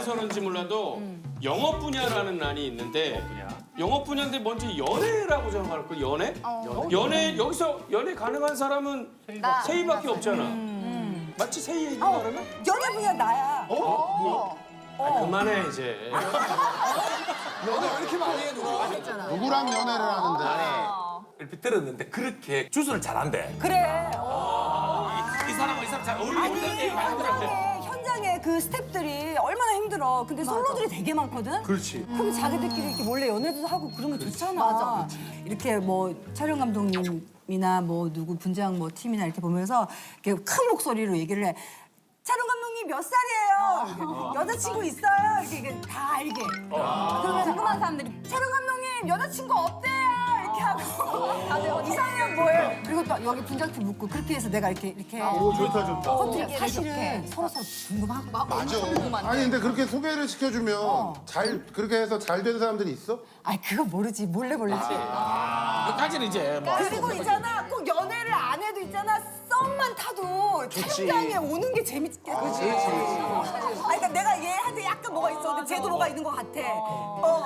그래서 그런지 몰라도 영업 분야라는 난이 있는데 영업 분야인데 먼저 연애라고 생각할 거 연애? 연애 여기서 연애 가능한 사람은 세희밖에 없잖아. 맞지 세희 얘기 말하면? 연애 분야 나야. 그만해 이제. 연애 왜 이렇게 많이 해 누가? 누구랑 연애를 하는데? 얼핏 들었는데 그렇게 주소를 잘한대. 그래. 이 사람은 잘 어울리는 얘기 많이 들었대. 현장에 그 스태프들이 얼마나 힘들어. 근데 솔로들이 되게 많거든. 그렇지. 그럼 자기들끼리 이렇게 몰래 연애도 하고 그러면 좋잖아. 맞아. 이렇게 뭐 촬영 감독님이나 뭐 누구 분장 뭐 팀이나 이렇게 보면서 이렇게 큰 목소리로 얘기를 해. 촬영 감독님 몇 살이에요? 여자친구 있어요? 이렇게 다 알게. 그러면 궁금한 사람들이 촬영 감독님 여자친구 없대요? 이렇게 하고 다들 이상형 뭐예요? 그리고 또 여기 분장팀 묻고 그렇게 해서 내가 이렇게 오, 좋다, 좋다. 그것도 사실은 서로 궁금하고 맞아. 아니, 근데 그렇게 소개를 시켜주면 그렇게 해서 잘 된 사람들이 있어? 아니 그거 모르지 몰래 몰래지. 여기까지는 이제 뭐. 그리고 있잖아 꼭 연애를 안 해도 있잖아 썸만 타도 촬영장에 오는 게 재밌게 그지? 아니 그러니까 내가 얘한테 약간 뭐가 있어 근데 쟤도 뭐가 있는 것 같아.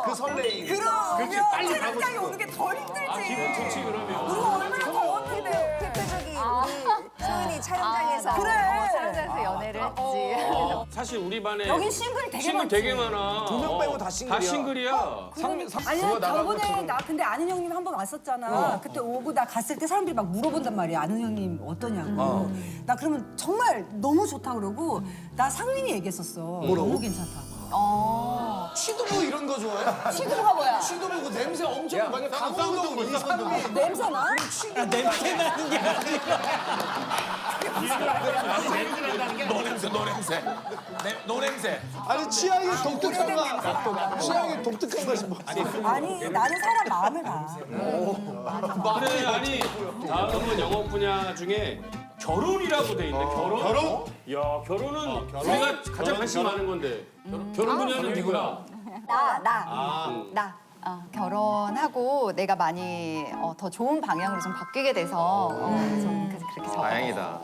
그 설레임. 그러면 촬영장에 오는 게 덜 힘들지. 기분 좋지 그러면. 우리가 얼마나 더웠는데. 대표적인 우리 소은이 촬영장에서 그래. 촬영장에서 연애를 했지. 사실 우리 반에 여긴 싱글 되게 싱글 많지. 되게 많아. 2명 빼고 다 싱글이야. 다 싱글이야. 아니 저번에 나 근데 아는 형님 한 번 왔었잖아. 그때 오고 나 갔을 때 사람들이 막 물어본단 말이야. 아는 형님 어떠냐고. 나 그러면 정말 너무 좋다 그러고 나 상민이 얘기했었어. 너무 괜찮다. 취두부 이런 거 좋아해? 시드루가 뭐야? 취두부 그 냄새 엄청 많이 강호동 이상민. 냄새 나? 냄새 나는 게 아니라. 노냄새. 노냄새. 아니 취향이 독특한가? 취향이 독특한가 싶어. 아니 나는 사람 마음을 봐. 그래 아니 다음은 영업 분야 중에 결혼이라고 돼 있네. 결혼? 결혼? 야 결혼은 우리가 가장 관심 많은 건데 결혼 분야는 누구야? 나. 결혼하고 내가 많이 더 좋은 방향으로 좀 바뀌게 돼서 좀 그렇게 적어. 다행이다.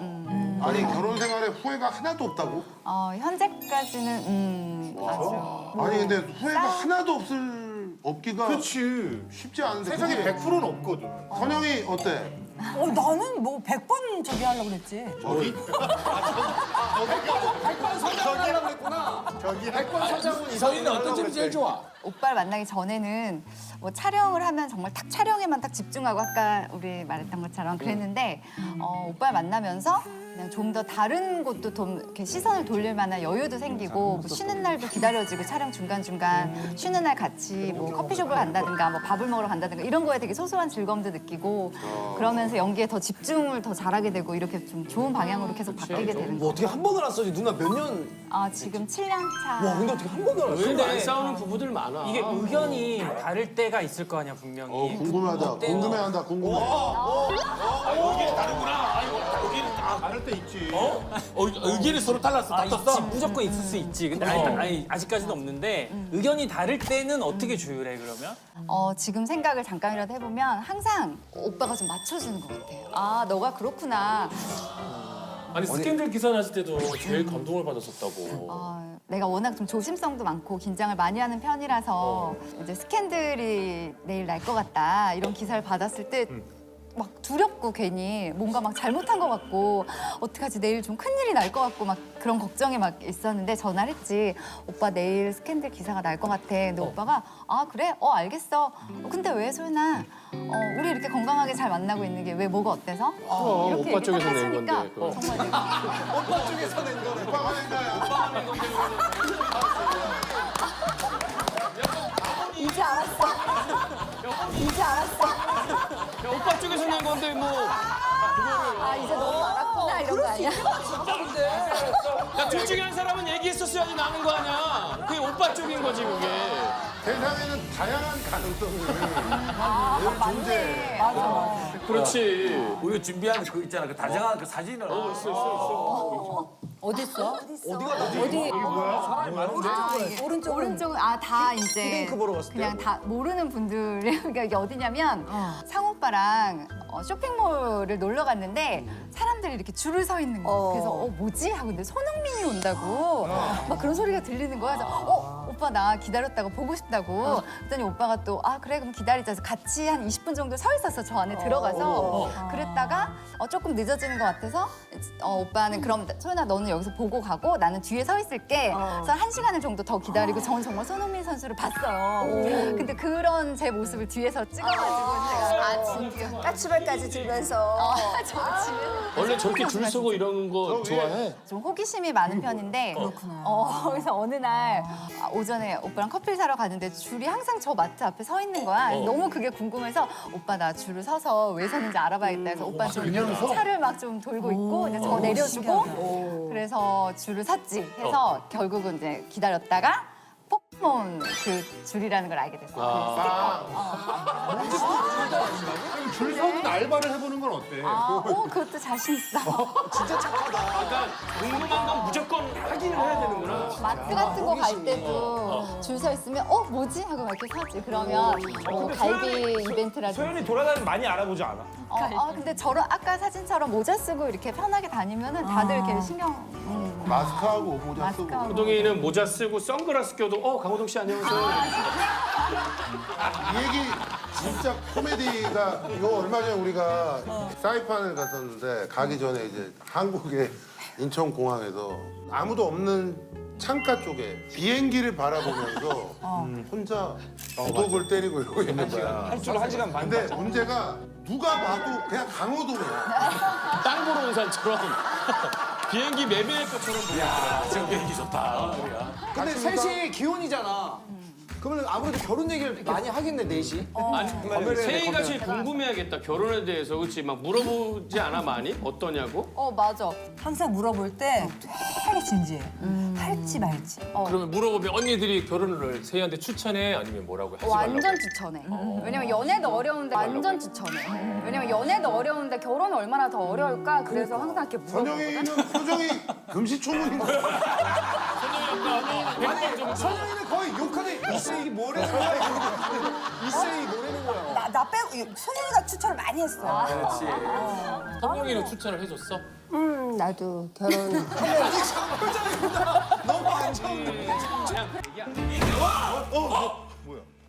아니, 결혼 생활에 후회가 하나도 없다고? 현재까지는 아주. 아니, 근데 후회가 하나도 없기가 그렇지. 쉽지 않은데. 세상에 그게 100%는 없거든. 선영이 어때? 나는 뭐 100번 저기 하려고 그랬지. 저기라고 했구나. 저기 백번 사장은 서희는 어떤 점이 제일 좋아? 오빠를 만나기 전에는 뭐 촬영을 하면 정말 딱 촬영에만 딱 집중하고 아까 우리 말했던 것처럼 그랬는데 오빠를 만나면서 그냥 좀 더 다른 곳도 좀 이렇게 시선을 돌릴 만한 여유도 생기고 뭐 쉬는 날도 기다려지고 촬영 중간중간 쉬는 날 같이 뭐 커피숍을 간다든가 뭐 밥을 먹으러 간다든가 이런 거에 되게 소소한 즐거움도 느끼고 그러면서 연기에 더 집중을 더 잘하게 되고 이렇게 좀 좋은 방향으로 계속 바뀌게 되는 뭐 거. 어떻게 한 번을 안 써지? 누나 몇 년? 지금 7년 차. 와 근데 어떻게 한 번을 안 써? 근데 안 싸우는 부부들 많아. 이게 의견이 다를 때가 있을 거 아니야 분명히. 궁금하다. 궁금해한다, 궁금해. 여기는 다르구나. 여기는 다를 때 있지. 의견이 서로 달랐어. 있지, 무조건 있을 수 있지. 근데 아직까지는 없는데 의견이 다를 때는 어떻게 조율해 그러면? 지금 생각을 잠깐이라도 해보면 항상 오빠가 좀 맞춰주는 것 같아요. 아, 너가 그렇구나. 아니 스캔들 기사 났을 때도 제일 감동을 받았었다고. 내가 워낙 좀 조심성도 많고 긴장을 많이 하는 편이라서 이제 스캔들이 내일 날 것 같다 이런 기사를 받았을 때 막 두렵고 괜히 뭔가 막 잘못한 것 같고 어떡하지 내일 좀 큰일이 날 것 같고 막 그런 걱정이 막 있었는데 전화를 했지. 오빠 내일 스캔들 기사가 날 것 같아. 근데 오빠가 그래? 알겠어. 근데 왜 소연아? 우리 이렇게 건강하게 잘 만나고 있는 게 왜 뭐가 어때서? 이렇게 오빠 얘기 딱 쪽에서 낸 하시니까 건데, 그거. 정말 내가 오빠 쪽에서 낸 거네. 오빠가 낸 거야. 이제 알았어. 이제 알았어. 야, 오빠 쪽에서 낸 건데 뭐. 이제 너무 알았구나 이런 거 아니야? 야, 둘 중에 한 사람은 얘기했었어야지 나는 거 아니야. 그게 오빠 쪽인 거지 그게. 세상에는 다양한 가능성이 존재해. 맞아. 그렇지. 우리가 준비한 그 있잖아. 그 다정한 그 사진을. 어딨어? 어디 사람이 많은데. 오른쪽은 다 이제 핑크 보러 갔을 때? 그냥 다 모르는 분들 그러니까 이게 어디냐면 상호 오빠랑 쇼핑몰을 놀러 갔는데 사람들이 이렇게 줄을 서 있는 거예요. 그래서 뭐지? 하고 근데 손흥민이 온다고 막 그런 소리가 들리는 거야. 그래서 오빠 나 기다렸다고 보고 싶다고. 그랬더니 오빠가 또 그래 그럼 기다리자. 해서 같이 한 20분 정도 서 있었어. 저 안에 들어가서. 그랬다가 조금 늦어지는 것 같아서 오빠는 그럼 소연아 너는 여기서 보고 가고 나는 뒤에 서 있을게. 그래서 1시간을 정도 더 기다리고 저는 정말 손흥민 선수를 봤어요. 근데 그런 제 모습을 뒤에서 찍어가지고 제가 진짜 까치발까지 들면서. 저 집에서 원래 저렇게 줄 서고 이런 거 좋아해? 좀 호기심이 많은 편인데 그래서 어느 날 오전에 오빠랑 커피를 사러 가는데 줄이 항상 저 마트 앞에 서 있는 거야. 너무 그게 궁금해서 오빠 나 줄을 서서 왜 서는지 알아봐야겠다 해서 오빠 좀 차를 막 좀 돌고 있고 이제 저 내려주고 그래서 줄을 섰지 해서 결국은 이제 기다렸다가 포켓몬 그 줄이라는 걸 알게 됐어요. 줄 서는 알바를 해보는 건 어때? 그것도 자신 있어. 그러니까 궁금한 건 무조건 확인을 해야 되는구나. 마트 같은 거 갈 때도 줄 서 있으면 뭐지? 하고 막 이렇게 사지. 그러면 갈비 이벤트라든지. 소연이 돌아다니면 많이 알아보지 않아? 근데 저런 아까 사진처럼 모자 쓰고 이렇게 편하게 다니면은 다들 이렇게 신경 마스크하고 모자 쓰고. 마스크하고. 호동이는 모자 쓰고 선글라스 껴도 강호동 씨 안녕하세요. 이 얘기 진짜 코미디가 이거 얼마 전에 우리가 사이판을 갔었는데 가기 전에 이제 한국의 인천공항에서 아무도 없는 창가 쪽에 비행기를 바라보면서 혼자 구독을 때리고 이러고 있는 거야. 주로 1시간 반. 근데 문제가 누가 봐도 그냥 강호동이야. 땅 보러 온 사람처럼 비행기 매매할 것처럼 보여. 지금 비행기 좋다. 근데 셋이 기혼이잖아. 그러면 아무래도 결혼 얘기를 많이 하겠네, 넷이. 아니, 세희가 제일 궁금해하겠다. 결혼에 대해서 그렇지 막 물어보지 않아 많이? 어떠냐고? 맞아. 항상 물어볼 때 되게 진지해. 할지 말지. 그러면 물어보면 언니들이 결혼을 세희한테 추천해 아니면 뭐라고 하지 말라고? 완전 추천해. 왜냐면 연애도 어려운데 완전 추천해. 왜냐면 연애도 어려운데 결혼이 얼마나 더 어려울까? 그래서 항상 이렇게 물어보거든. 선영이는 표정이 금시초문인 거야. 선영이는 거의 욕하는 이세이 뭐라는 거야? 이세이 뭐라는 거야? 나 빼고 소연이가 추천을 많이 했어. 그렇지. 선영이는 추천을 해줬어? 나도 결혼. 너무 안 좋은데.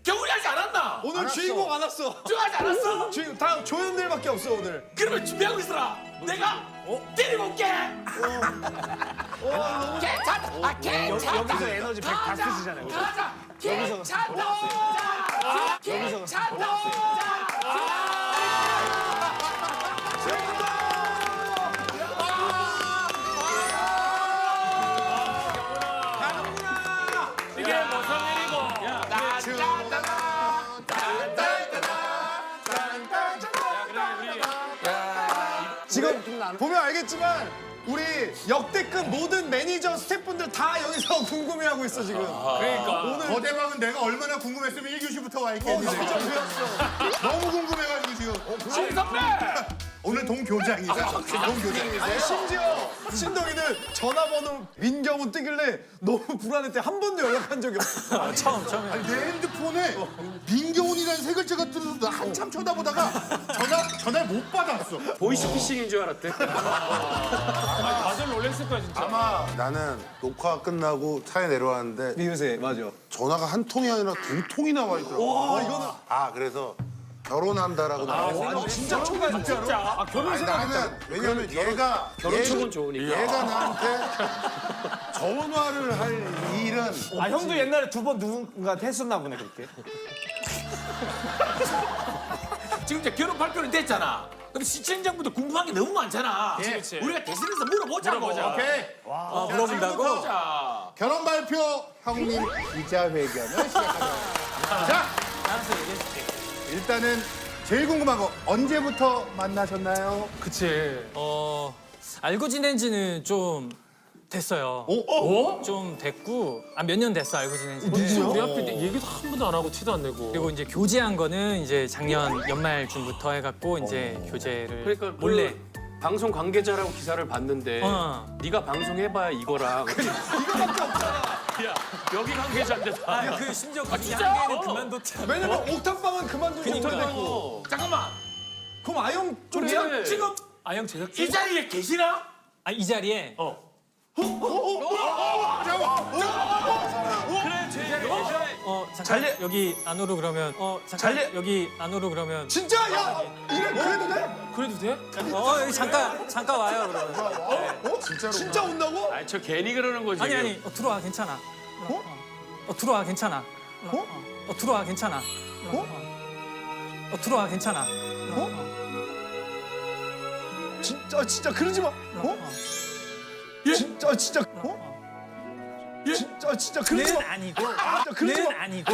겨울이 하지 않았나? 오늘 주인공 안 왔어. 좋아하지 않았어? 주인공 다 조연들밖에 없어 오늘. 그러면 준비하고 있어라. 내가 때려볼게. 괜찮다. 괜찮다. 여기서 에너지 100 다 쓰시잖아요. 가자. 괜찮다. 괜찮다. 이게 무슨 일이고? 지금 보면 알겠지만 우리 역대급 모든 매니저 스태프분들 다 여기서 궁금해하고 있어 지금. 그러니까. 거대방은 내가 얼마나 궁금했으면 1교시부터 와 있겠는데. 진짜 배웠어. 너무 궁금해가지고 지금. 신선배. 오늘 동교장이다. 동교장. 아니 심지어 신동이는 전화번호 민경훈 뜨길래 너무 불안했대. 한 번도 연락한 적이 없어. 처음. 아니, 내 핸드폰에 민경훈이라는 세 글자가 뜨면서 나 한참 쳐다보다가 전화를 못 받았어. 보이스피싱인 줄 알았대. 다들 놀랬을 거야 진짜. 아마 나는 녹화 끝나고 차에 내려왔는데 미우새 맞아. 전화가 한 통이 아니라 두 통이나 와 있더라고. 와 이거는 그래서 결혼한다라고 나왔어. 진짜 초가 진짜. 아니, 나는 왜냐면 얘가 결혼 촉은 좋으니까. 얘가 나한테 전화를 할 일은 형도 옛날에 2번 누군가한테 했었나 보네 그렇게. 지금 이제 결혼 발표는 됐잖아. 그럼 시청자분들 궁금한 게 너무 많잖아. 그렇지. 우리가 대신해서 물어보자고. 오케이. 물어본다고? 자, 결혼 발표 형님 기자회견을 시작하겠습니다. 자, 일단은 제일 궁금한 거 언제부터 만나셨나요? 그치. 알고 지낸 지는 좀 됐어요. 좀 됐고 몇 년 됐어 알고 지낸 지. 우리 앞에 얘기도 한 번도 안 하고 티도 안 내고. 그리고 이제 교제한 거는 이제 작년 연말쯤부터 해갖고 이제 교제를 그러니까 몰래. 방송 관계자라고 기사를 봤는데 네가 방송해봐야 이거랑 이거밖에 없잖아. 야 여기 관계자인데 다. 그 심지어 그 양계는 그만뒀잖아. 왜냐면 옥탑방은 그만두고 그러니까. 잠깐만. 그럼 아영 그래. 쪽이야? 지금 아영 제작진? 이 자리에 계시나? 아, 이 자리에 그래 제 자리에 잠깐 여기 안으로 그러면 잠깐 여기 안으로 그러면 진짜 야 이래 그래도 돼? 그래도 돼? 여기 잠깐 와요 그러면. 진짜 온다고? 아니 저 괜히 그러는 거지. 아니 들어와 괜찮아. 들어와 괜찮아. 들어와 괜찮아. 들어와 괜찮아. 진짜 그러지 마. 진짜 진짜 그러지 는 마. 아니고. 그러지 는 마. 아니고.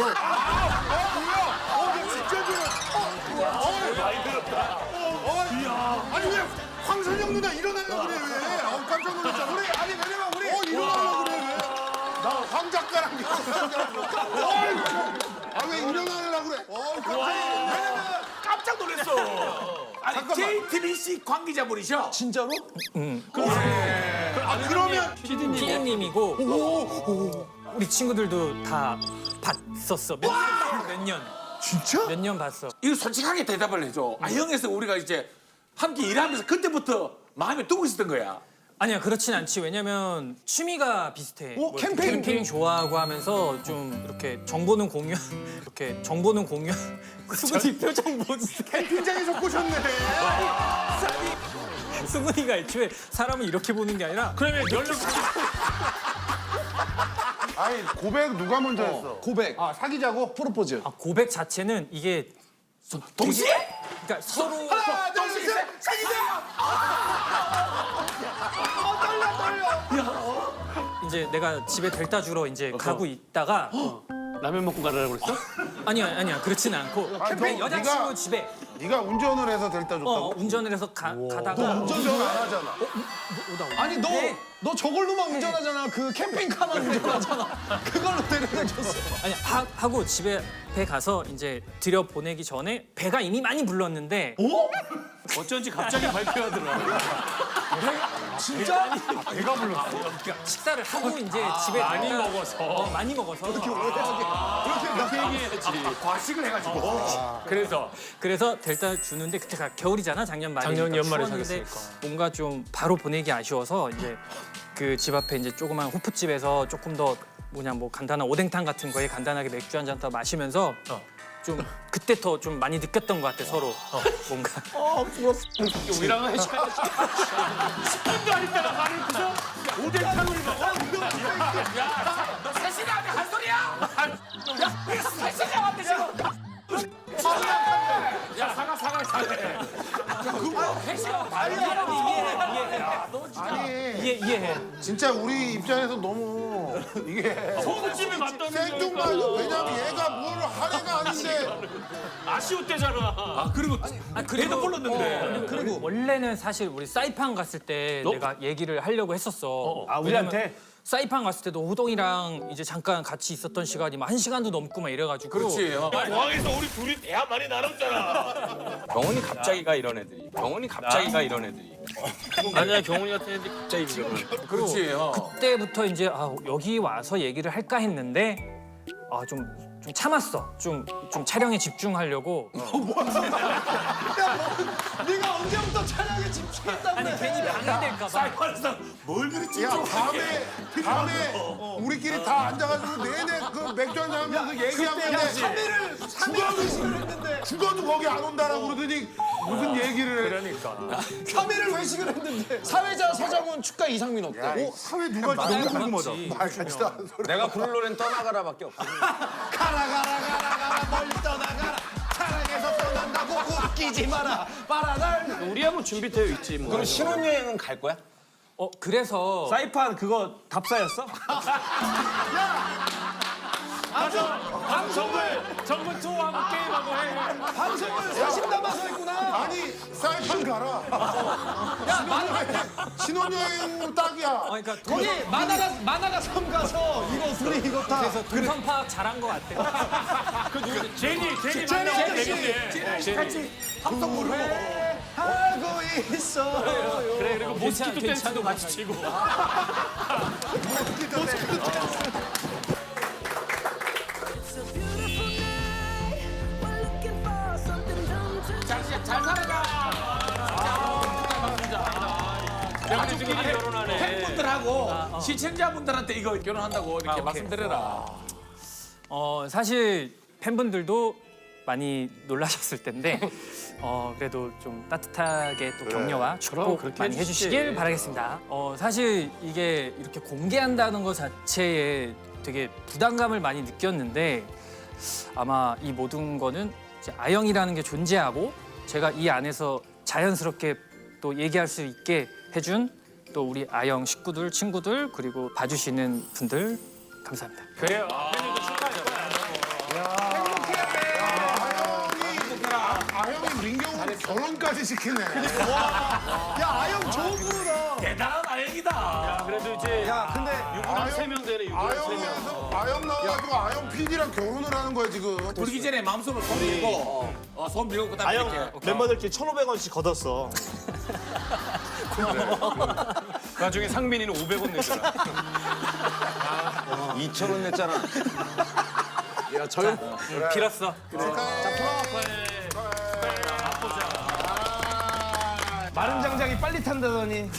아니 왜 황선영 누나 일어나려고 그래 왜? 깜짝 놀랐잖아. 우리 아니 왜냐면 우리 일어나려고 그래 왜? 나 황 작가랑 아왜 일어나려고 그래? 깜짝 놀랐어. 아니 JTBC 관계자분이셔? 진짜로? 그러면 PD님이고 우리 친구들도 다 봤었어. 몇 년. 진짜? 몇 년 봤어. 이거 솔직하게 대답을 해줘. 아영에서 우리가 이제 함께 일하면서 그때부터 마음에 두고 있었던 거야. 아니야 그렇진 않지. 왜냐면 취미가 비슷해. 뭐 캠페인 좋아하고 하면서 좀 이렇게 정보는 공유 수근이 표정 보세요. 캠핑장에서 꼬셨네. 수근이가 애초에 사람을 이렇게 보는 게 아니라 그러면 연락 아니 고백 누가 먼저 했어? 고백. 아 사귀자고? 프로포즈. 고백 자체는 이게 동시에? 그러니까 서로 하나 둘 셋. 사귀자. 떨려. 이제 내가 집에 델타 주러 이제 가고 있다가 라면 먹고 가라고 그랬어? 아니야 그렇진 않고 캠페인 여자친구 집에 네가 운전을 해서 데려다 줬다고? 운전을 해서 가다가 운전 안 하잖아. 아니 네. 너 저걸로만 운전하잖아. 그 캠핑카만 운전하잖아. 그걸로 데려다 줬어. 아니 하고 집에 배 가서 이제 들여 보내기 전에 배가 이미 많이 불렀는데 어쩐지 갑자기 발표하더라. 진짜? 배가 불렀어. 그러니까 식사를 하고 이제 집에 많이 갔다- 먹어서. 많이 먹어서 그렇게 얘기해야지. 과식을 해가지고. 그래서 델타 주는데 그때가 겨울이잖아 작년 말에 작년 연말에 추웠는데 사귀었으니까. 뭔가 좀 바로 보내기 아쉬워서 이제 그 집 앞에 이제 조그만 호프집에서 조금 더 뭐 간단한 오뎅탕 같은 거에 간단하게 맥주 한 잔 더 마시면서 좀 그때 더 좀 많이 느꼈던 것 같아 서로 뭔가 우리랑은 시간도 안 있다가 말을 부서 오뎅탕을 먹어? 너 세신이 하면 한 소리야? 야, 이거 세신이 왔대 지금. 야, 사과. 이해해 진짜 우리 입장에서 너무 이게 소금찜에 맞다는 생뚱맞아. 왜냐면 얘가 뭘 할 애가 아닌데 아쉬웠대잖아. 아, 그리고 배도 불렀는데. 그리고 원래는 사실 우리 사이판 갔을 때 내가 얘기를 하려고 했었어. 우리한테? 사이판 갔을 때도 호동이랑 이제 잠깐 같이 있었던 시간이 막 1시간도 넘고 막 이래가지고 그렇지. 공항에서 우리 둘이 대화 많이 나눴잖아. 경훈이 갑자기가 이런 애들이. 아니야 경훈이 같은 애들이 갑자기 그러면. 그렇지. 그때부터 이제 여기 와서 얘기를 할까 했는데 좀 참았어. 좀 촬영에 집중하려고. 네가 언제부터 촬영에 집중했다고 아니 괜히 방해될까 봐. 사이판에서 뭘 그랬지? 야 밤에 우리끼리 다 앉아가지고 내내 그 맥주 한잔 하면서 얘기하고 있는데 3일을 했는데 죽어도 거기 안 온다라고 그러더니 무슨 얘기를 해. 3일을 회식을 했는데 사회자 서장훈 축가 이상민 어때? 야, 이 사회 누가 너무 궁금하다. 말 같지도 않은 소리. 내가 부를 노래는 떠나가라밖에 없어. 가라 멀리 떠나가라 사랑해서 떠난다고 웃기지 마라 날 우리하고 준비되어 있지 뭐. 그럼 신혼여행은 갈 거야? 그래서 사이판 그거 답사였어? 정문 투어하고 게임하고 해. 방송을 사심 담아서 했구나. 아니 사이판 가라. 신혼여행 딱이야. 그러니까 거기 만화가 섬 가서 이거 둘이 이거 다 동선 파악 잘한 것 같아. 제니 만나면 되겠네. 같이 합성 부르고. 하고 있어. 그래 그리고 모스키토 댄스도 같이 치고. 잘 살아라. 시청자분들한테 이거 결혼한다고 이렇게 오케이. 말씀드려라. 사실 팬분들도 많이 놀라셨을 텐데 그래도 좀 따뜻하게 또 격려와 축복 그렇게 많이 해주시지. 해주시길 바라겠습니다. 사실 이게 이렇게 공개한다는 것 자체에 되게 부담감을 많이 느꼈는데 아마 이 모든 거는 이제 아영이라는 게 존재하고 제가 이 안에서 자연스럽게 또 얘기할 수 있게 해준 또 우리 아영 식구들, 친구들 그리고 봐주시는 분들 감사합니다. 그래요. 아형이 민경으로 결혼까지 시키네. 야 아영 좋은 분이다. 대단한 아영이다. 그래도 이제 야 근데 유부남 3명 되네. 유부남 3명. 아영에서 아영 나와가지고 아영 PD랑 결혼을 하는 거야 지금. 부르기 전에 마음속으로 손 밀고 손 밀고 그다음에 아영 이렇게 멤버들끼리 1,500원씩 걷었어. 나중에 상민이는 500원 내잖아. 2,000원 냈잖아. 야, 저 형. 빌었어. 마른 장작이 빨리 탄다더니.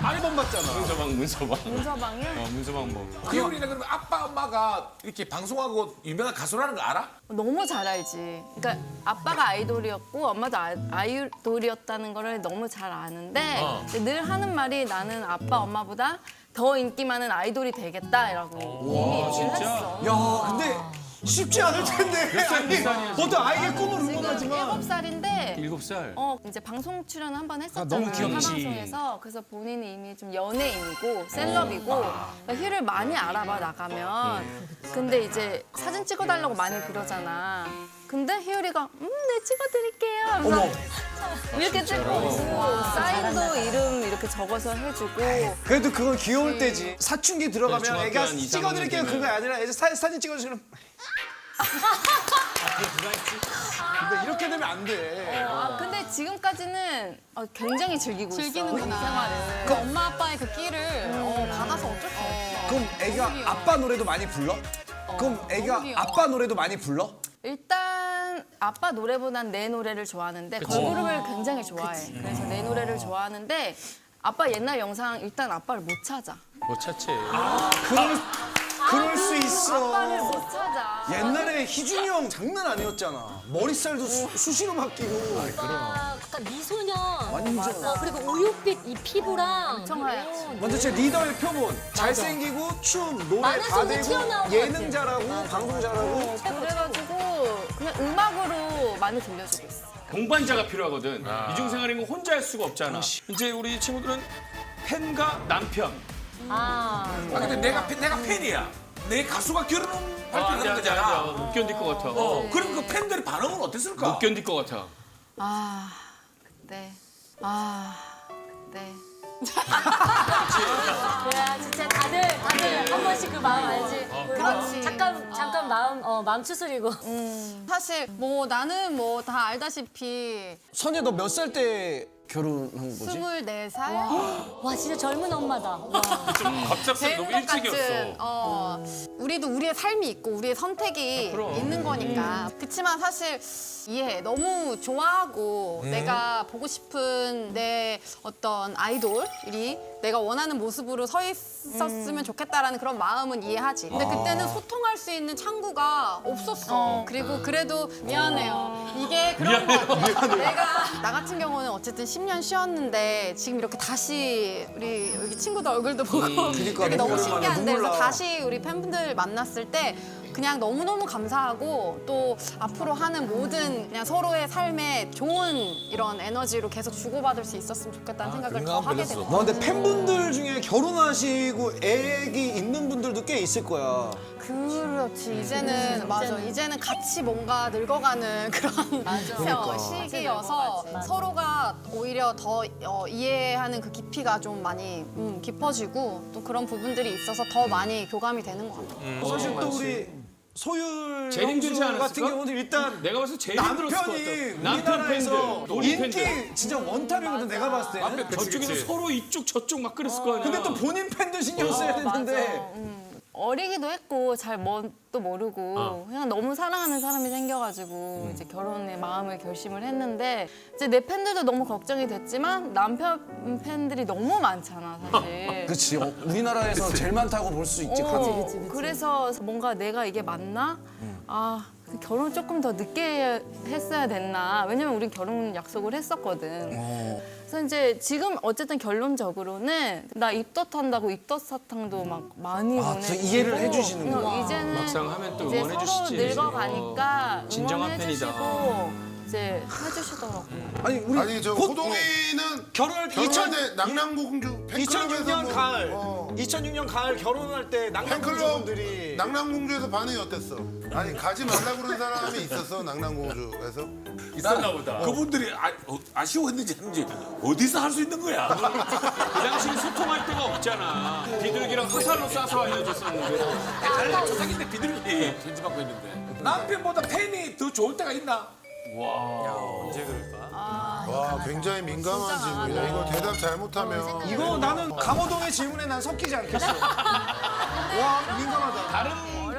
많이 못 봤잖아. 문서방이요? 문서방 뭐. 희율이는 그러면 아빠 엄마가 이렇게 방송하고 유명한 가수라는 거 알아? 너무 잘 알지. 그러니까 아빠가 아이돌이었고 엄마도 아이돌이었다는 거를 너무 잘 아는데 늘 하는 말이 나는 아빠 엄마보다 더 인기 많은 아이돌이 되겠다라고 이미 얘기를 했어. 야 근데 쉽지 않을 텐데. 아니, 보통 아이의 꿈을 지금 응원하지만 7살인데 7살. 이제 방송 출연을 한 번 했었잖아. 너무 귀엽지. 방송에서 그래서 본인이 이미 좀 연예인이고 셀럽이고 그러니까 휘를 많이 알아봐 나가면. 근데 이제 사진 찍어달라고 많이 그러잖아. 근데 희율이가 네 찍어드릴게요. 하면서 이렇게 찍고 사인도 이름 이렇게 적어서 해주고. 그래도 그건 귀여울 때지. 사춘기 들어가면 중학교 애가 한 2, 3 찍어드릴게요 학년 그거 아니라 애가 사진 찍어주시면. 근데 이렇게 되면 안 돼. 근데 지금까지는 굉장히 즐기고 있어. 이 생활을. 그 엄마 아빠의 그 끼를 받아서 어쩔 수 없어. 그럼 애가 아빠 노래도 많이 불러? 그럼 애가 아빠 노래도 많이 불러? 일단 아빠 노래보단 내 노래를 좋아하는데 걸그룹을 굉장히 좋아해. 그래서 내 노래를 좋아하는데 아빠 옛날 영상 일단 아빠를 못 찾아. 뭐 찾지. 그럴 수 있어. 아빠를 못 찾아. 옛날에 희준이 형 장난 아니었잖아. 머리살도 수시로 바뀌고. 약간 미소년. 완전. 그리고 우윳빛 이 피부랑. 엄청 하얗지. 완전 제 리더의 표본. 잘생기고 춤, 노래 많은 다 손이 되고 튀어나온 것 예능 잘하고 방송 잘하고. 그래가지고 그냥 음악으로 많이 들려주고 있어. 동반자가 필요하거든. 이중생활인 거 혼자 할 수가 없잖아. 이제 우리 친구들은 팬과 남편. 근데 내가 팬이야. 내 가수가 결혼 발표하는 거잖아. 못 견딜 것 같아. 그럼 그 팬들의 반응은 어땠을까? 못 견딜 것 같아. 그때 그래 진짜 다들 한 번씩 그 마음 알지. 그렇지. 잠깐 마음 추스리고. 사실 뭐 나는 뭐 다 알다시피 선예 너 몇 살 때 결혼한 거지? 24살? 와 진짜 젊은 엄마다. 와. 갑작스레 너무 일찍이었어. 우리도 우리의 삶이 있고 우리의 선택이 있는 거니까. 그렇지만 사실 이해해. 너무 좋아하고 내가 보고 싶은 내 어떤 아이돌이 내가 원하는 모습으로 서 있었으면 좋겠다라는 그런 마음은 이해하지. 근데 그때는 소통할 수 있는 창구가 없었어. 그리고 그래도 미안해요. 이게 그런 거 같아. 내가 나 같은 경우는 어쨌든 10년 쉬었는데 지금 이렇게 다시 우리 여기 친구들 얼굴도 보고 이렇게 너무 눈물 신기한데 나. 그래서 다시 우리 팬분들 만났을 때 그냥 너무너무 감사하고 또 앞으로 하는 모든 그냥 서로의 삶에 좋은 이런 에너지로 계속 주고받을 수 있었으면 좋겠다는 생각을 더 하게 되고. 와 근데 팬분들 중에 결혼하시고 애기 있는 분들도 꽤 있을 거야. 그렇지. 이제는 맞아. 이제는 같이 뭔가 늙어가는 그런 시기여서 서로가 오히려 더 이해하는 그 깊이가 좀 많이 깊어지고 또 그런 부분들이 있어서 더 많이 교감이 되는 것 같아요. 사실 또 우리 소율 제일 힘들지 형수 않았을까? 같은 경우는 일단 내가 봤을 때 제일 힘들었을 것 남편이 같아. 남편 우리나라에서 팬들, 놀이 인기 팬들. 진짜 원탑이거든 내가 봤을 때는. 남편 저쪽에서 서로 이쪽 저쪽 막 그랬을 거 아니야. 근데 또 본인 팬도 신경 써야 되는데 어리기도 했고 잘 뭣도 모르고 그냥 너무 사랑하는 사람이 생겨가지고 이제 결혼에 마음을 결심을 했는데 이제 내 팬들도 너무 걱정이 됐지만 남편 팬들이 너무 많잖아 사실. 그렇지. 우리나라에서 제일 많다고 볼 수 있지. 그래서 뭔가 내가 이게 맞나? 결혼 조금 더 늦게 했어야 됐나? 왜냐면 우린 결혼 약속을 했었거든. 그래서 이제 지금 어쨌든 결론적으로는 나 입덧한다고 입덧 사탕도 막 많이 보내고 이해를 해주시는구나. 이제는 막상 하면 또 이제 응원해주시지. 서로 늙어가니까 진정한 응원해주시고 이제 해주시더라고요. 아니 우리 아니 저 호동이는 결혼할 결혼할 때 낙랑공주 팬클럽에서 2006년 가을 어, 2006년 가을 결혼할 때 팬클럽 낭만분들이 낙랑공주에서 반응이 어땠어? 아니 가지 말라고 그런 사람이 있었어 낙랑공주에서? 있었나 보다. 그분들이 아쉬워했는지 했는지 어디서 할 수 있는 거야? 그 당시에 소통할 데가 없잖아. 비둘기랑 화살로 쏴서 알려줬었는데. 옛날에 조상인데 비둘기 편지 받고 있는데 남편보다 팬이 더 좋을 때가 있나? 언제 그럴까? 와 굉장히 민감한 질문이야. 이거 대답 잘못하면 이거 나는 강호동의 질문에 난 섞이지 않겠어. 와 민감하다. 다른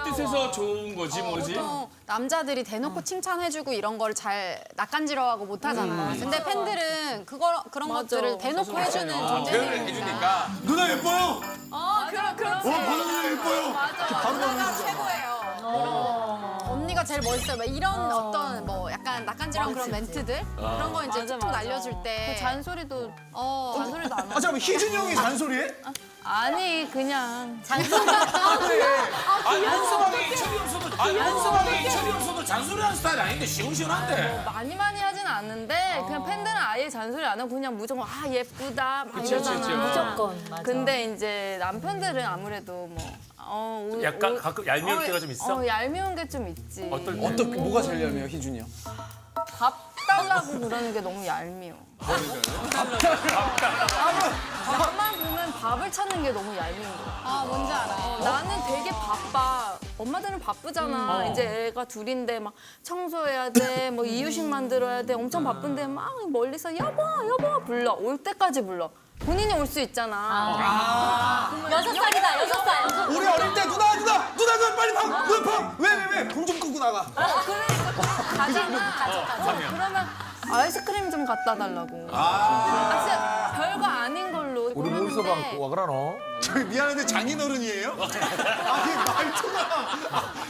뜻에서 좋은 거지 뭐지? 보통 남자들이 대놓고 칭찬해주고 이런 걸 잘 낯간지러워하고 못하잖아. 근데 팬들은 그런 것들을 대놓고 해주는 표현을 존재들이니까. 해주니까 누나 예뻐요. 그렇지. 바로 누나 예뻐요. 맞아. 누나가 최고예요. 언니가 제일 멋있어요. 막 이런 어떤 뭐 약간 낯간지러운 그런 멘트들 그런 거 이제 툭툭 날려줄 때. 그 잔소리도 잔소리도 안 하고. 잠깐만 희준이 형이 잔소리해? 아니 그냥 한서방이 철이 없어도 한서방이 철이 없어도 잔소리하는 스타일 아닌데 시원시원한데. 많이 하진 않는데 그냥 팬들은 아예 잔소리 안 하고 그냥 무조건 예쁘다 막 이러잖아. 무조건 맞아. 근데 이제 남편들은 아무래도 뭐 약간 가끔 얄미울 때가 좀 있어? 얄미운 게 좀 있지. 어떻게 뭐가 제일 얄미워 희준이 형? 밥 달라고 그러는 게 너무 얄미워. 나만 보면 밥을 찾는 게 너무 얄미운 거야. 뭔지 알아요. 나는 되게 바빠. 엄마들은 바쁘잖아. 이제 애가 둘인데 막 청소해야 돼, 뭐 이유식 만들어야 돼. 엄청 바쁜데 막 멀리서 여보, 여보 불러. 올 때까지 불러. 본인이 올 수 있잖아. 6살이다, 6살. 우리 어릴 때 누나 빨리 봐. 왜? 불 좀 끄고 나가. 가잖아. 그러면 아이스크림 좀 갖다 달라고. 진짜 별거 아닌 걸로. 우리 모이서 봐. 그러노? 저희 미안한데 장인어른이에요? 아니 말투가.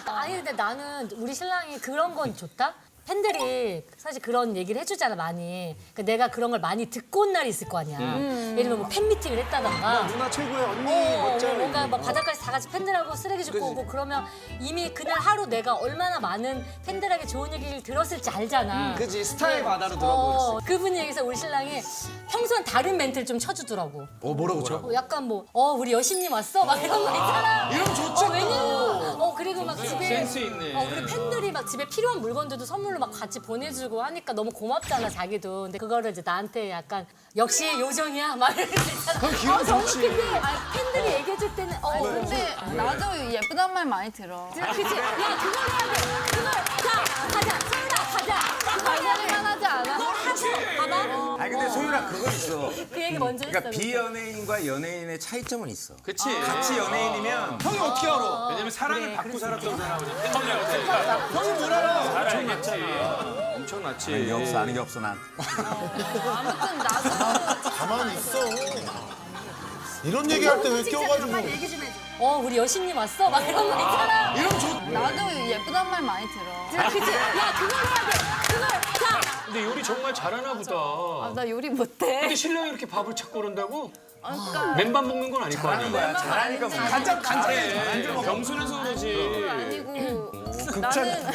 아니 근데 나는 우리 신랑이 그런 건 좋다. 팬들이 사실 그런 얘기를 해주잖아 많이. 그러니까 내가 그런 걸 많이 듣고 온 날이 있을 거 아니야. 예를 들면 뭐 팬미팅을 했다던가. 누나 최고의 언니 멋져. 뭔가 막 바닷가에서 다 같이 팬들하고 쓰레기 줍고 오고 그러면 이미 그날 하루 내가 얼마나 많은 팬들에게 좋은 얘기를 들었을지 알잖아. 그지 스타의 바다로 들어보겠어. 그분이 얘기해서 우리 신랑이 평소엔 다른 멘트를 좀 쳐주더라고. 뭐라고 쳐? 약간 뭐 우리 여신님 왔어? 막 이런 거 있잖아. 이러면 좋지. 왜냐면 그리고 막 집에 센스 있네. 그리고 팬들이 막 집에 필요한 물건들도 선물로 막 같이 보내주고 하니까 너무 고맙잖아 자기도. 근데 그거를 이제 나한테 약간 역시 요정이야 막 이렇게 있잖아. 그럼 기분 너무 좋지. 근데 팬들이 얘기해줄 때는 근데 나도 예쁘단 말 많이 들어. 그치? 야 그걸 해야 돼. 그걸 가자. 소윤아 가자. 말만 하지 않아. 봐봐. 아니 근데 소율아 그건 있어. 그 얘기 먼저 했어. 그러니까 비연예인과 연예인의 차이점은 있어. 그치. 같이 연예인이면 형이 어떻게 알아? 왜냐면 사랑을 받고 살았던 사람이지. 형이 뭘 알아? 잘 알겠지. 엄청 낫지. 아는 게 없어 아는 게 없어 난. 아무튼 나도 가만히 있어. 이런 얘기할 때 왜 껴가지고? 얘기 좀 해줘. 우리 여신님 왔어? 막 이런 거 있잖아. 이러면 좋. 나도 예쁘단 말 많이 들어. 그치? 야 그걸 해야 돼. 그걸 자. 근데 요리 정말 잘하나 보다. 나 요리 못해. 근데 신랑이 이렇게 밥을 찾고 그런다고? 그러니까 맨밥 먹는 건 아닐 거 아니야. 거야 잘하니까 뭐. 잘해. 병순해서 그러지. 아니고 나는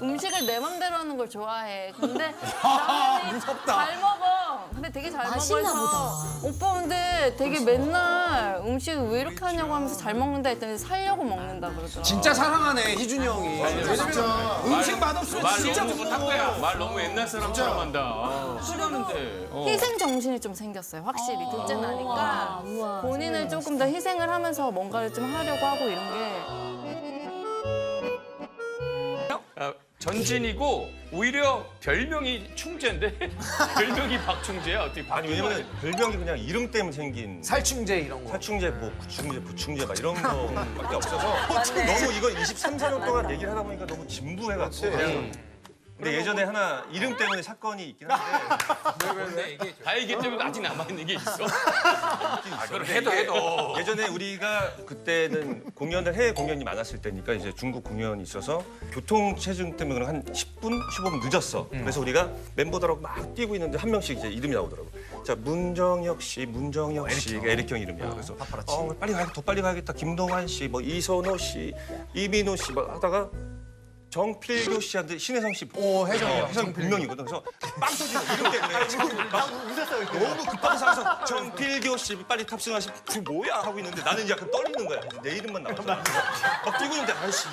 음식을 내 맘대로 하는 걸 좋아해. 근데 나는 잘 먹어. 근데 되게 잘 맛있나 먹어서 오빠 근데 되게 맨날 음식 왜 이렇게 하냐고 하면서 잘 먹는다 했더니 살려고 먹는다 그러더라고. 진짜 사랑하네 희준이 형이. 진짜. 음식 맛없으면 말 진짜 너무 못 못한 먹어. 거야. 말 너무 옛날 사람처럼 한다. 싫어하는데. 희생 정신이 좀 생겼어요. 확실히 둘째 나니까 우와. 본인을 조금 더 희생을 하면서 뭔가를 좀 하려고 하고 이런 게. 전진이고 오히려 별명이 충재인데 별명이 박충재야. 어떻게 아니 왜냐면 별명이 그냥 이름 때문에 생긴 살충제 이런 거. 살충제, 뭐 구충제, 부충제 막 이런 거밖에 없어서 너무 이거 23, 4년 동안 얘기를 하다 보니까 너무 진부해갖고 근데 예전에 하나 이름 때문에 사건이 있긴 한데 다이기 때문에 아직 남아있는 게 있어. 그럼 해도 예전에 우리가 그때는 공연을 해외 공연이 많았을 때니까 이제 중국 공연이 있어서 교통 체증 때문에 한 10분, 15분 늦었어. 그래서 우리가 멤버들하고 막 뛰고 있는데 한 명씩 이제 이름이 나오더라고. 자 문정혁 씨, 문정혁 씨, 에릭 형 이름이야. 그래서 빨리 가야겠다, 더 빨리 가야겠다. 김동완 씨, 뭐 이선호 씨, 이민호 씨 막 하다가. 정필교 씨한테 신혜성 씨. 혜성 본명이거든. 그래서 빵 터지는 이름 때문에 지금 막 너무 급하게 상황에서 정필교 씨 빨리 탑승하시. 그 뭐야 하고 있는데 나는 이제 약간 떨리는 거야. 이제 내 이름만 나와서 막 뛰고 있는데 아이씨.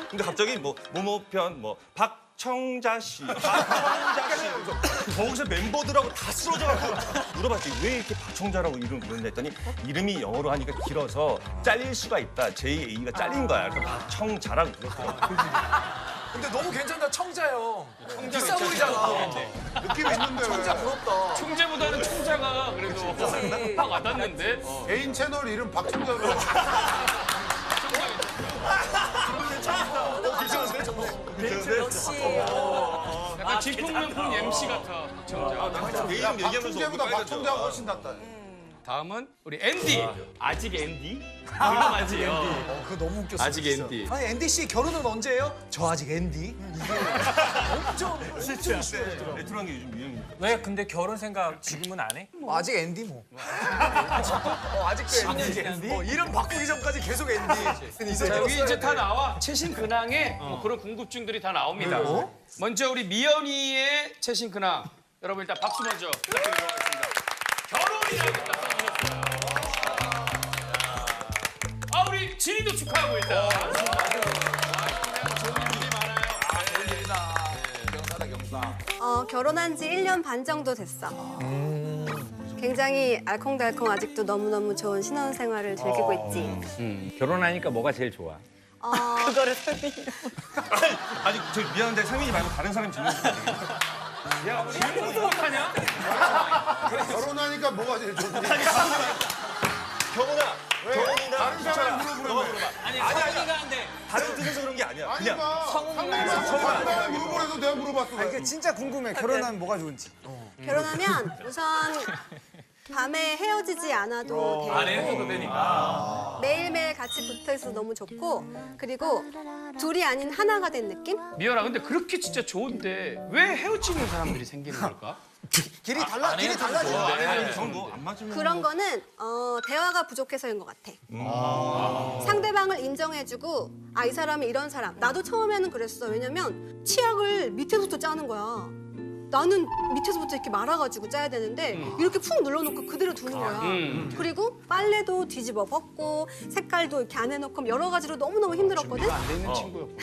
근데 갑자기 뭐 모모편 뭐 박청자 씨, 박청자 씨. 거기서 멤버들하고 다 쓰러져가지고 물어봤지 왜 이렇게 박청자라고 이름 부르냐 했더니 이름이 영어로 하니까 길어서 잘릴 수가 있다. J-A가 잘린 거야. 그래서 박청자라고 불렀더라고. 근데 너무 괜찮다 청자요. 비싸 보이잖아. 느낌 있는데 청자 부럽다. 충재보다는 청자가 그래도 확 와닿는데. 개인 채널 이름 박청자로. 역시. 약간 진품명품 MC 같아. 청자. 내 이름 얘기하면서 박청자보다 박청자가 훨씬 낫다. 다음은 우리 앤디. 아직 앤디? 이거 맞지요. 그거 너무 웃겼어. 아직 앤디. 아니 앤디 씨 결혼은 언제예요? 저 아직 앤디. 이게 엄청 레트로한 게 요즘 유행이니까. 왜 근데 결혼 생각 지금은 안 해? 아직 앤디 뭐. 아직도 앤디. 이름 바꾸기 전까지 계속 앤디. 자, 여기 이제 다 나와. 최신 근황에 뭐 그런 궁금증들이 다 나옵니다. 먼저 우리 미연이의 최신 근황. 여러분 일단 박수 먼저 부탁드리도록 하겠습니다. 결혼이라고 딱 써주셨어요. 아 우리 진이도 축하하고 일단. 좋은 일이 많아요. 좋은 일이다. 경사다 경사. 결혼한 지 1년 반 정도 됐어. 굉장히 알콩달콩 아직도 너무너무 좋은 신혼생활을 즐기고 있지. 결혼하니까 뭐가 제일 좋아? 그거를 설명해. 아니 저 미안한데 상민이 말고 다른 사람이 질문 주세요. 야 질문 못하냐? 결혼하니까 뭐가 제일 좋니? 경훈아, 경훈이나 다른 사람 물어보면 아니 성이가 한데 다른 뜻에서 그런 게 아니야. 그냥 상대방 물어보래도 내가 물어봤어. 아니, 진짜 궁금해. 결혼하면 뭐가 좋은지. 결혼하면 우선 밤에 헤어지지 않아도 되고 안 해도 되니까. 매일매일 같이 붙어있어서 너무 좋고 그리고 둘이 아닌 하나가 된 느낌? 미연아 근데 그렇게 진짜 좋은데 왜 헤어지는 사람들이 생기는 걸까? 길이 달라지는 저는 뭐안 맞으면 그런 거는 대화가 부족해서인 것 같아. 상대방을 인정해주고 이 사람은 이런 사람. 나도 처음에는 그랬어. 왜냐면 치약을 밑에서부터 짜는 거야. 나는 밑에서부터 이렇게 말아가지고 짜야 되는데 이렇게 푹 눌러놓고 그대로 두는 거야. 그리고 빨래도 뒤집어 벗고 색깔도 이렇게 안 해놓고 여러 가지로 너무너무 힘들었거든. 안 되는 친구였고.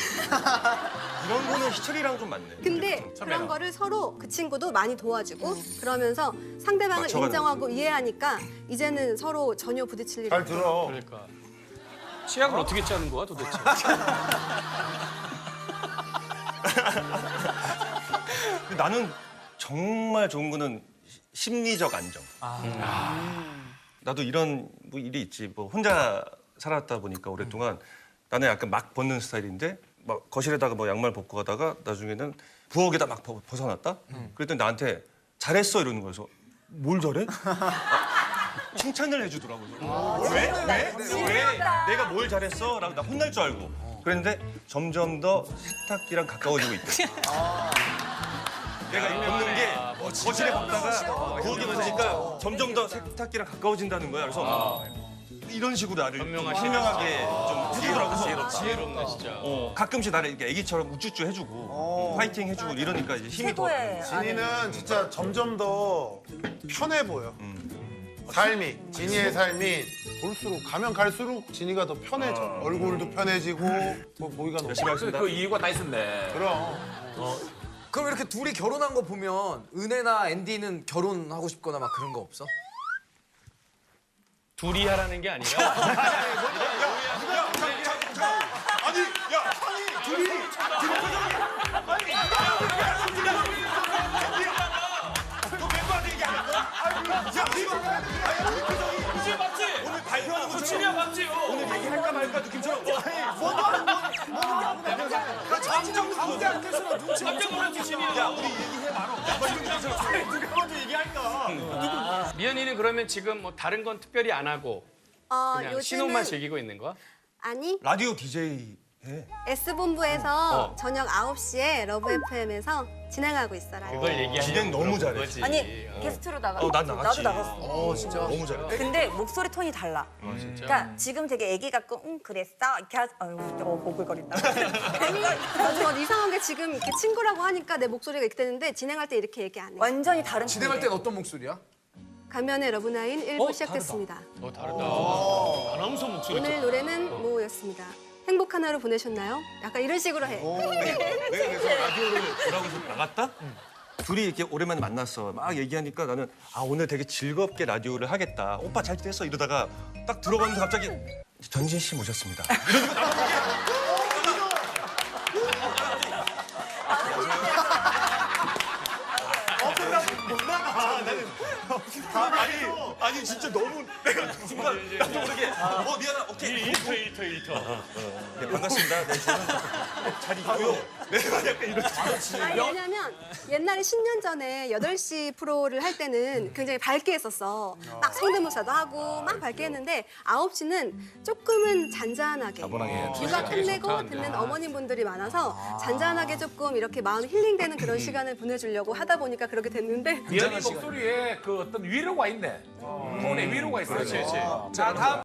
이런 거는 희철이랑 좀 맞네. 근데 그런 거를 서로 그 친구도 많이 도와주고 그러면서 상대방을 맞춰가는 인정하고 이해하니까 이제는 서로 전혀 부딪힐 일이 잘 없어. 들어. 그러니까 치약을 어떻게 짜는 거야 도대체? 나는 정말 좋은 거는 심리적 안정. 나도 이런 뭐 일이 있지. 뭐 혼자 살았다 보니까 오랫동안 나는 약간 막 벗는 스타일인데 막 거실에다가 뭐 양말 벗고 가다가 나중에는 부엌에다 막 벗어놨다. 그랬더니 나한테 잘했어 이러는 거야. 그래서 뭘 잘해? 칭찬을 해주더라고. 왜? 내가 뭘 잘했어? 라고 나 혼날 줄 알고. 그랬는데 점점 더 세탁기랑 가까워지고 있대. 내가 벗는 게 거실에 벗다가 부엌에 벗으니까 점점 더 세탁기랑 가까워진다는 거야. 그래서 이런 식으로 나를 현명하게 좀 해주더라고. 지혜롭네 진짜. 가끔씩 나를 이렇게 애기처럼 우쭈쭈 해주고 화이팅 해주고 이러니까 이제 힘이 더. 진이는 진짜 점점 더 편해 보여. 삶이 진이의 삶이 볼수록 가면 갈수록 진이가 더 편해져. 얼굴도 편해지고 뭐 보기가 너무. 열심히 하겠습니다. 그 이유가 다 있었네. 그럼. 그럼 이렇게 둘이 결혼한 거 보면 은혜나 앤디는 결혼하고 싶거나 막 그런 거 없어? 둘이 하라는 게 아니라. 아니 야 둘이 그치 맞지? 오늘 발표하는 거 진이야 맞지? 오늘 얘기할까 말까 느낌처럼. 점점 가운데 앉아서 눈치 깜짝 놀랐지 진이야. 야 우리 얘기해 바로. 누가 먼저 얘기할까? 미연이는 그러면 지금 뭐 다른 건 특별히 안 하고 그냥 신혼만 즐기고 있는 거야? 아니 라디오 DJ 해. S본부에서 저녁 9시에 러브 FM에서 진행하고 있어라. 그걸 얘기하는 진행 너무 잘해. 아니 게스트로 나갔어. 난 나갔지. 나도 나갔어. 진짜 너무 잘해. 근데 목소리 톤이 달라. 그러니까 지금 되게 애기 같고 그랬어 이렇게 보글거린다. 맞아, 이상한 게 지금 이렇게 친구라고 하니까 내 목소리가 이렇게 되는데 진행할 때 이렇게 얘기 안 해. 완전히 다른. 진행할 땐 어떤 목소리야? 가면의 러브나인 1부 시작됐습니다. 다르다. 아나운서 목소리. 오늘 노래는 뭐였습니다. 행복한 하루 보내셨나요? 약간 이런 식으로 해. 내가 그래서 라디오를 보라고 해서 나갔다? 둘이 이렇게 오랜만에 만났어. 막 얘기하니까 나는 오늘 되게 즐겁게 라디오를 하겠다. 오빠 잘 됐어 이러다가 딱 들어가면서 갑자기 전진 씨 모셨습니다. 이러니까 아니 진짜 너무 내가 순간 나도 모르게 미안하 오케이 일터 네, 반갑습니다. 네, 저는 잘 있고요. 내가 약간 이런 아니, 왜냐면 옛날에 10년 전에 8시 프로를 할 때는 굉장히 밝게 했었어. 막 성대모사도 하고 막 밝게 했는데 9시는 조금은 잔잔하게. 귀가 끝내고 듣는 어머님분들이 많아서 잔잔하게 조금 이렇게 마음 힐링되는 그런 시간을 보내주려고 하다 보니까 그렇게 됐는데 미연이 목소리에 그 어떤 위로가 있네. 톤에 위로가 있어. 그렇지. 자 다음